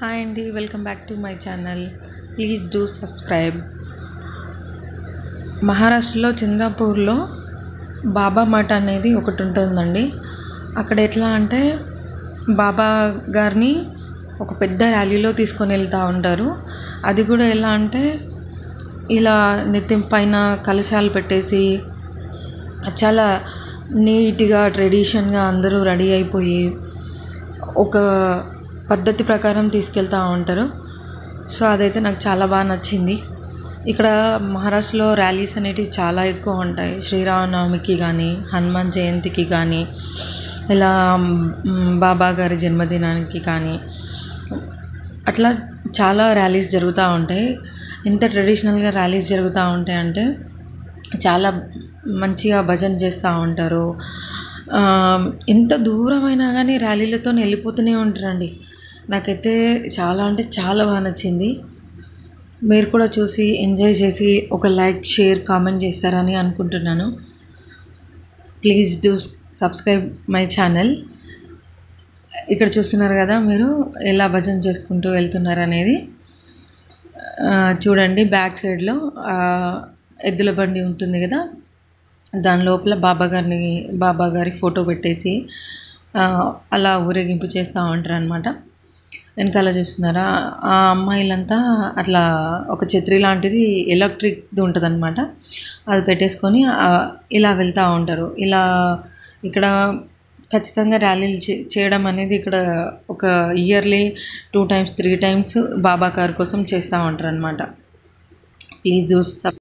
Hi అండి, welcome back to my channel. Please do subscribe. మహారాష్ట్రలో చంద్రపూర్లో బాబా మఠ్ అనేది ఒకటి ఉంటుందండి. అక్కడ ఎట్లా అంటే బాబా గారిని ఒక పెద్ద ర్యాలీలో తీసుకొని వెళ్తూ ఉంటారు. అది కూడా ఎలా అంటే ఇలా నెత్తి పైన కలశాలు పెట్టేసి చాలా నీట్గా ట్రెడిషన్గా అందరూ రెడీ అయిపోయి ఒక పద్ధతి ప్రకారం తీసుకెళ్తూ ఉంటారు. సో అదైతే నాకు చాలా బాగా నచ్చింది. ఇక్కడ మహారాష్ట్రలో ర్యాలీస్ అనేటివి చాలా ఎక్కువ ఉంటాయి. శ్రీరామనవమికి కానీ, హనుమాన్ జయంతికి కానీ, ఇలా బాబా గారి జన్మదినానికి కానీ అట్లా చాలా ర్యాలీస్ జరుగుతూ ఉంటాయి. ఎంత ట్రెడిషనల్గా ర్యాలీస్ జరుగుతూ ఉంటాయి అంటే చాలా మంచిగా భజన చేస్తూ ఉంటారు. ఎంత దూరమైనా కానీ ర్యాలీలతో వెళ్ళిపోతూనే ఉంటారండి. నాకైతే చాలా అంటే చాలా బాగా నచ్చింది. మీరు కూడా చూసి ఎంజాయ్ చేసి ఒక లైక్, షేర్, కామెంట్ చేస్తారని అనుకుంటున్నాను. Please do subscribe my channel. ఇక్కడ చూస్తున్నారు కదా మీరు ఎలా భజన చేసుకుంటూ వెళ్తున్నారు అనేది. చూడండి, బ్యాక్ సైడ్లో ఎద్దుల బండి ఉంటుంది కదా, దాని లోపల బాబా గారి ఫోటో పెట్టేసి అలా ఊరేగింపు చేస్తూ ఉంటారు అనమాట. వెనకాల చూస్తున్నారా, ఆ అమ్మాయిలంతా అట్లా ఒక ఛత్రి లాంటిది ఎలక్ట్రిక్ది ఉంటుంది అనమాట, అది పెట్టేసుకొని ఇలా వెళ్తూ ఉంటారు. ఇలా ఇక్కడ ఖచ్చితంగా ర్యాలీలు చేయడం అనేది ఇక్కడ ఒక ఇయర్లీ 2 times 3 times బాబా గారి కోసం చేస్తూ ఉంటారు అనమాట. Please do